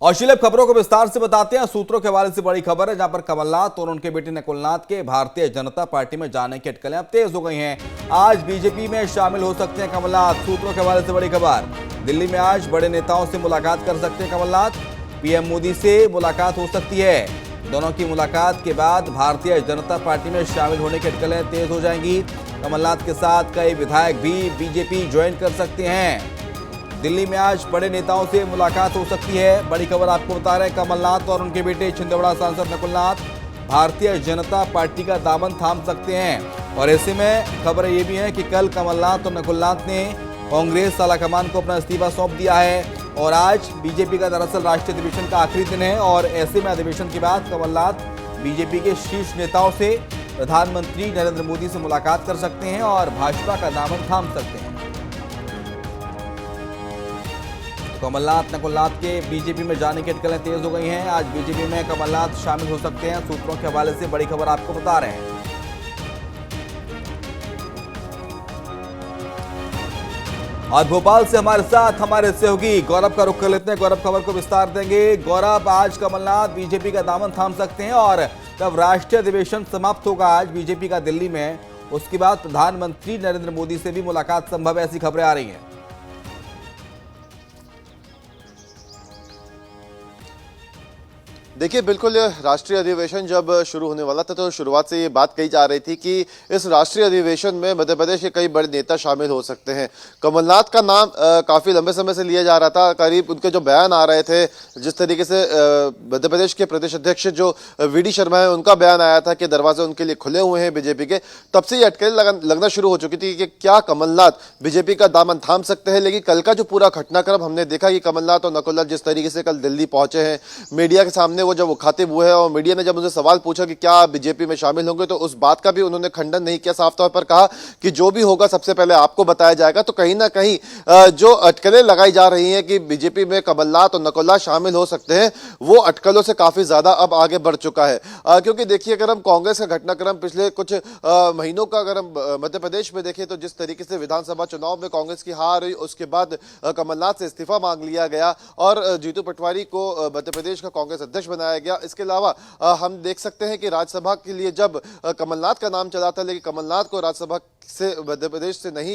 और शिलप खबरों को विस्तार से बताते हैं। सूत्रों के हवाले से बड़ी खबर है, जहां पर कमलनाथ और उनके बेटे नकुलनाथ के भारतीय जनता पार्टी में जाने की अटकलें अब तेज हो गई हैं। आज बीजेपी में शामिल हो सकते हैं कमलनाथ। सूत्रों के हवाले से बड़ी खबर, दिल्ली में आज बड़े नेताओं से मुलाकात कर सकते हैं कमलनाथ। पीएम मोदी से मुलाकात हो सकती है। दोनों की मुलाकात के बाद भारतीय जनता पार्टी में शामिल होने की अटकलें तेज हो जाएंगी। कमलनाथ के साथ कई विधायक भी बीजेपी ज्वाइन कर सकते हैं। दिल्ली में आज बड़े नेताओं से मुलाकात हो सकती है। बड़ी खबर आपको बता रहे हैं, कमलनाथ और उनके बेटे छिंदवाड़ा सांसद नकुलनाथ भारतीय जनता पार्टी का दामन थाम सकते हैं। और ऐसे में खबर ये भी है कि कल कमलनाथ और नकुलनाथ ने कांग्रेस आलाकमान को अपना इस्तीफा सौंप दिया है। और आज बीजेपी का दरअसल राष्ट्रीय अधिवेशन का आखिरी दिन है और ऐसे में अधिवेशन के बाद कमलनाथ बीजेपी के शीर्ष नेताओं से प्रधानमंत्री नरेंद्र मोदी से मुलाकात कर सकते हैं और भाजपा का दामन थाम सकते हैं। कमलनाथ नकुलनाथ के बीजेपी में जाने की अटकलें तेज हो गई हैं। आज बीजेपी में कमलनाथ शामिल हो सकते हैं। सूत्रों के हवाले से बड़ी खबर आपको बता रहे हैं। और भोपाल से हमारे साथ हमारे सहयोगी गौरव का रुख कर लेते हैं। गौरव खबर को विस्तार देंगे। गौरव, आज कमलनाथ बीजेपी का दामन थाम सकते हैं और जब राष्ट्रीय अधिवेशन समाप्त होगा आज बीजेपी का दिल्ली में, उसके बाद प्रधानमंत्री नरेंद्र मोदी से भी मुलाकात संभव है, ऐसी खबरें आ रही हैं। देखिए, बिल्कुल राष्ट्रीय अधिवेशन जब शुरू होने वाला था तो शुरुआत से ये बात कही जा रही थी कि इस राष्ट्रीय अधिवेशन में मध्य प्रदेश के कई बड़े नेता शामिल हो सकते हैं। कमलनाथ का नाम काफ़ी लंबे समय से लिया जा रहा था। करीब उनके जो बयान आ रहे थे, जिस तरीके से मध्य प्रदेश के प्रदेश अध्यक्ष जो वीडी शर्मा है, उनका बयान आया था कि दरवाजे उनके लिए खुले हुए हैं बीजेपी के, तब से ये अटकलें लगना शुरू हो चुकी थी कि क्या कमलनाथ बीजेपी का दामन थाम सकते हैं। लेकिन कल का जो पूरा घटनाक्रम हमने देखा कि कमलनाथ और नकुलनाथ जिस तरीके से कल दिल्ली पहुंचे हैं, मीडिया के सामने वो जब मुखातिब हुए हैं और मीडिया ने जब उनसे सवाल पूछा कि क्या बीजेपी में शामिल होंगे, तो उस बात का भी उन्होंने खंडन नहीं किया। साफ तौर पर कहा कि जो भी होगा सबसे पहले आपको बताया जाएगा। तो कहीं ना कहीं जो अटकलें लगाई जा रही हैं कि बीजेपी में कमलनाथ और नकुलनाथ शामिल हो सकते हैं, वो अटकलों से काफी ज्यादा अब आगे बढ़ चुका है। क्योंकि देखिए, अगर हम कांग्रेस का घटनाक्रम पिछले कुछ महीनों का अगर हम मध्य प्रदेश में देखें, तो जिस तरीके से विधानसभा चुनाव में कांग्रेस की हार हुई, उसके बाद कमलनाथ से इस्तीफा मांग लिया गया और जीतू पटवारी को मध्य प्रदेश का कांग्रेस अध्यक्ष बनाया गया। इसके अलावा हम देख सकते हैं कि राज्यसभा के लिए जब कमलनाथ का नाम चला था, लेकिन कमलनाथ को राज्यसभा से मध्य प्रदेश से नहीं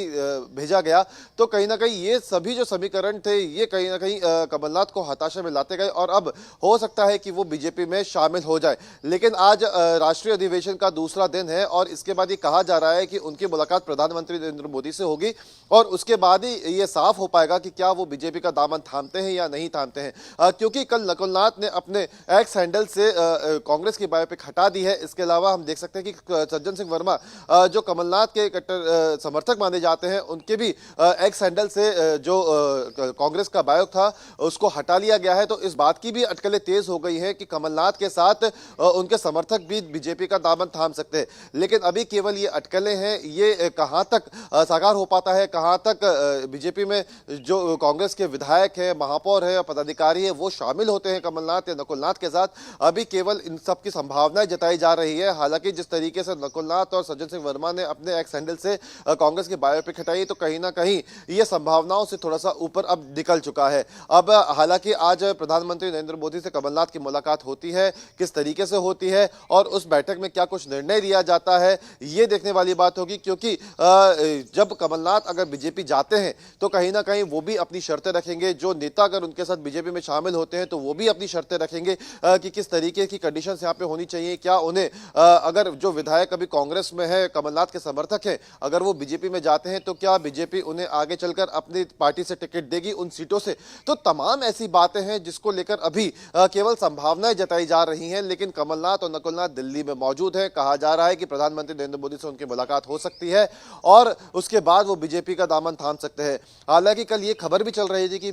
भेजा गया, तो कहीं ना कहीं ये सभी जो समीकरण थे, ये कहीं ना कहीं कमलनाथ को हताशा में लाते गए और अब हो सकता है कि वो बीजेपी में शामिल हो जाए। लेकिन आज राष्ट्रीय अधिवेशन का दूसरा दिन है और इसके बाद ये कहा जा रहा है कि उनकी मुलाकात प्रधानमंत्री नरेंद्र मोदी से होगी और उसके बाद ही ये साफ हो पाएगा कि क्या वो बीजेपी का दामन थामते हैं या नहीं थामते हैं। क्योंकि कल नकुलनाथ ने अपने एक्स हैंडल से कांग्रेस की बायोपिक हटा दी है। इसके अलावा हम देख सकते हैं कि सज्जन सिंह वर्मा जो कमलनाथ के कट्टर समर्थक माने जाते हैं, उनके भी एक्स हैंडल से जो कांग्रेस का बायो था उसको हटा लिया गया है। तो इस बात की भी अटकलें तेज हो गई है कि कमलनाथ के साथ उनके समर्थक भी बीजेपी का दामन थाम सकते हैं। लेकिन अभी केवल ये अटकलें हैं, ये कहां तक साकार हो पाता है, कहां तक बीजेपी में जो कांग्रेस के विधायक है, महापौर है, पदाधिकारी है, वो शामिल होते हैं कमलनाथ या नकुलनाथ के साथ, अभी केवल इन सब की संभावनाएं जताई जा रही है। हालांकि जिस तरीके से नकुलनाथ और सज्जन सिंह वर्मा ने अपने एक्स हैंडल से कांग्रेस की बायोपिक हटाई, तो कहीं ना कहीं ये संभावनाओं से थोड़ा सा ऊपर अब निकल चुका है। अब हालांकि आज प्रधानमंत्री नरेंद्र मोदी से कमलनाथ की मुलाकात होती है, किस तरीके से होती है और उस बैठक में क्या कुछ निर्णय लिया जाता है, ये देखने वाली बात होगी। क्योंकि जब कमलनाथ अगर बीजेपी जाते हैं तो कहीं ना कहीं वो भी अपनी शर्तें रखेंगे। जो नेता अगर उनके साथ बीजेपी में शामिल होते हैं तो वो भी अपनी शर्तें रखेंगे कि किस तरीके की कंडीशंस यहाँ पे होनी चाहिए। क्या उन्हें अगर जो विधायक अभी कांग्रेस में है, कमलनाथ के समर्थक हैं, अगर वो बीजेपी में जाते हैं तो क्या बीजेपी उन्हें आगे चलकर अपनी पार्टी से टिकट देगी उन सीटों से। तो तमाम ऐसी बातें हैं जिसको लेकर अभी केवल संभावनाएं जताई जा रही हैं। लेकिन कमलनाथ और नकुलनाथ दिल्ली में मौजूद है। कहा जा रहा है कि प्रधानमंत्री नरेंद्र मोदी से उनकी मुलाकात हो सकती है और उसके बाद वो बीजेपी का दामन थाम सकते हैं। हालांकि कल ये खबर भी चल रही थी कि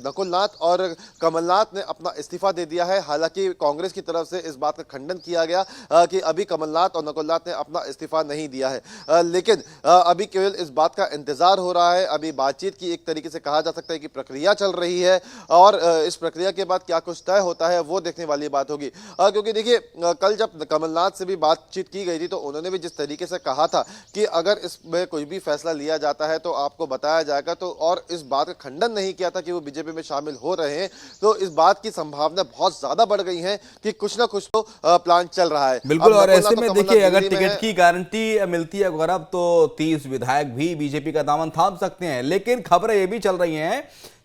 नकुलनाथ और कमलनाथ ने अपना इस्तीफा दे दिया दिया है। हालांकि कांग्रेस की तरफ से इस बात का खंडन किया गया कि अभी कमलनाथ और नकुलनाथ ने अपना इस्तीफा नहीं दिया है, लेकिन अभी केवल इस बात का इंतजार हो रहा है। अभी बातचीत की एक तरीके से कहा जा सकता है कि प्रक्रिया चल रही है और इस प्रक्रिया के बाद क्या कुछ तय होता है वो देखने वाली बात होगी। क्योंकि देखिए कल जब कमलनाथ से भी बातचीत की गई थी तो उन्होंने भी जिस तरीके से कहा था कि अगर इसमें कोई भी फैसला लिया जाता है तो आपको बताया जाएगा, तो और इस बात का खंडन नहीं किया था कि वो बीजेपी में शामिल हो रहे हैं, तो इस बात की संभावना बहुत ज्यादा बढ़ गई है कि कुछ ना कुछ तो प्लान चल रहा है। बिल्कुल। और ऐसे में देखिए अगर दिल्ली में टिकट की गारंटी मिलती है गौरव तो 30 विधायक भी बीजेपी का दामन थाम सकते हैं। लेकिन खबरें ये भी चल रही हैं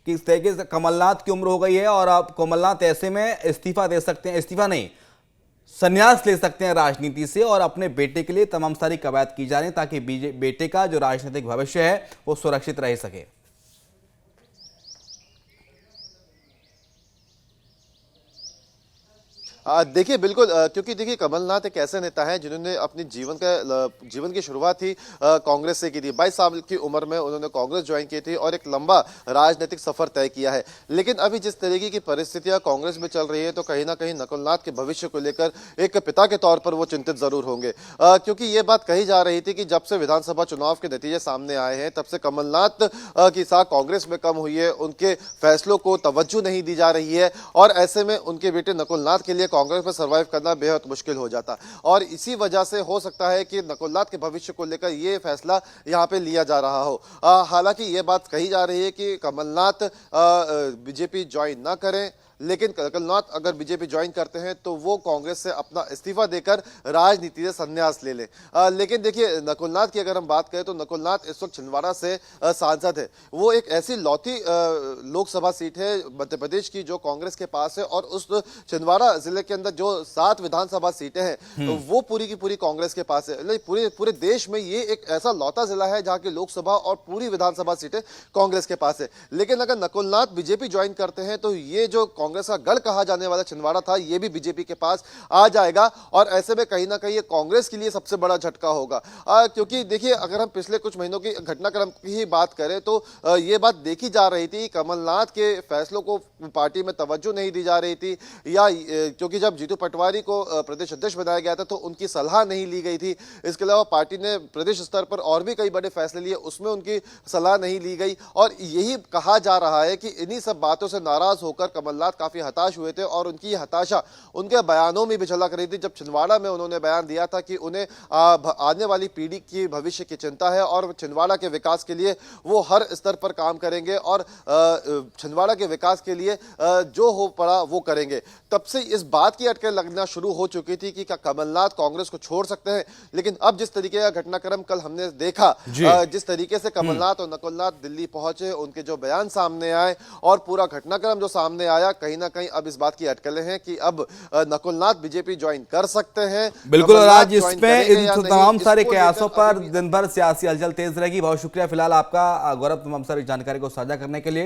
कि इस तरीके से कमलनाथ की उम्र हो गई है और अब कमलनाथ ऐसे में इस्तीफा दे सकते हैं, इस्तीफा नहीं संन्यास ले सकते हैं राजनीति से, और अपने बेटे के लिए तमाम सारी कवायद की जा रही है ताकि बेटे का जो राजनीतिक भविष्य है वो सुरक्षित रह सके। देखिए बिल्कुल, क्योंकि देखिए कमलनाथ एक ऐसे नेता हैं जिन्होंने अपनी जीवन की शुरुआत ही कांग्रेस से की थी। 22 साल की उम्र में उन्होंने कांग्रेस ज्वाइन की थी और एक लंबा राजनीतिक सफर तय किया है। लेकिन अभी जिस तरीके की परिस्थितियां कांग्रेस में चल रही है तो कहीं ना कहीं नकुलनाथ के भविष्य को लेकर एक पिता के तौर पर वो चिंतित जरूर होंगे, क्योंकि ये बात कही जा रही थी कि जब से विधानसभा चुनाव के नतीजे सामने आए हैं तब से कमलनाथ की साख कांग्रेस में कम हुई है, उनके फैसलों को तवज्जो नहीं दी जा रही है और ऐसे में उनके बेटे नकुलनाथ के लिए कांग्रेस में सरवाइव करना बेहद मुश्किल हो जाता और इसी वजह से हो सकता है कि नकुलनाथ के भविष्य को लेकर यह फैसला यहां पे लिया जा रहा हो। हालांकि यह बात कही जा रही है कि कमलनाथ बीजेपी ज्वाइन ना करें, लेकिन कमलनाथ अगर बीजेपी ज्वाइन करते हैं तो वो कांग्रेस से अपना इस्तीफा देकर राजनीति से संन्यास ले लें। लेकिन देखिए नकुलनाथ की अगर हम बात करें तो नकुलनाथ इस वक्त छिंदवाड़ा से सांसद है। वो एक ऐसी लौती लोकसभा सीट है मध्य प्रदेश की जो कांग्रेस के पास है और उस छिंदवाड़ा जिले के अंदर जो 7 विधानसभा सीटें हैं तो वो पूरी की पूरी कांग्रेस के पास है। पूरे देश में ये एक ऐसा लौता जिला है जहाँ की लोकसभा और पूरी विधानसभा सीटें कांग्रेस के पास है। लेकिन अगर नकुलनाथ बीजेपी ज्वाइन करते हैं तो ये जो कांग्रेस का गढ़ कहा जाने वाला छिंदवाड़ा था ये भी बीजेपी के पास आ जाएगा और ऐसे में कहीं ना कहीं ये कांग्रेस के लिए सबसे बड़ा झटका होगा। क्योंकि देखिए अगर हम पिछले कुछ महीनों की घटनाक्रम की ही बात करें तो ये बात देखी जा रही थी कमलनाथ के फैसलों को पार्टी में तवज्जो नहीं दी जा रही थी, या क्योंकि जब जीतू पटवारी को प्रदेश अध्यक्ष बनाया गया था तो उनकी सलाह नहीं ली गई थी। इसके अलावा पार्टी ने प्रदेश स्तर पर और भी कई बड़े फैसले लिए, उसमें उनकी सलाह नहीं ली गई और यही कहा जा रहा है कि इन्हीं सब बातों से नाराज होकर कमलनाथ काफी हताश हुए थे और उनकी हताशा उनके बयानों में भी झलक रही थी। जब छिंदवाड़ा में उन्होंने बयान दिया था कि उन्हें आने वाली पीढ़ी की भविष्य की चिंता है और छिंदवाड़ा के विकास के लिए वो हर स्तर पर काम करेंगे और छिंदवाड़ा के विकास के लिए जो हो पड़ा वो करेंगे। तब से इस बात की अटकलें लगना शुरू हो चुकी थी कि क्या कमलनाथ कांग्रेस को छोड़ सकते हैं। लेकिन अब जिस तरीके का घटनाक्रम कल हमने देखा, जिस तरीके से कमलनाथ और नकुलनाथ दिल्ली पहुंचे, उनके जो बयान सामने आए और पूरा घटनाक्रम जो सामने आया, कहीं ना कहीं अब इस बात की अटकलें हैं कि अब नकुलनाथ बीजेपी ज्वाइन कर सकते हैं। बिल्कुल। और आज इसमें इन तमाम सारे कयासों पर दिन भर सियासी हलचल तेज रहेगी। बहुत शुक्रिया फिलहाल आपका गौरव तमाम सारी जानकारी को साझा करने के लिए।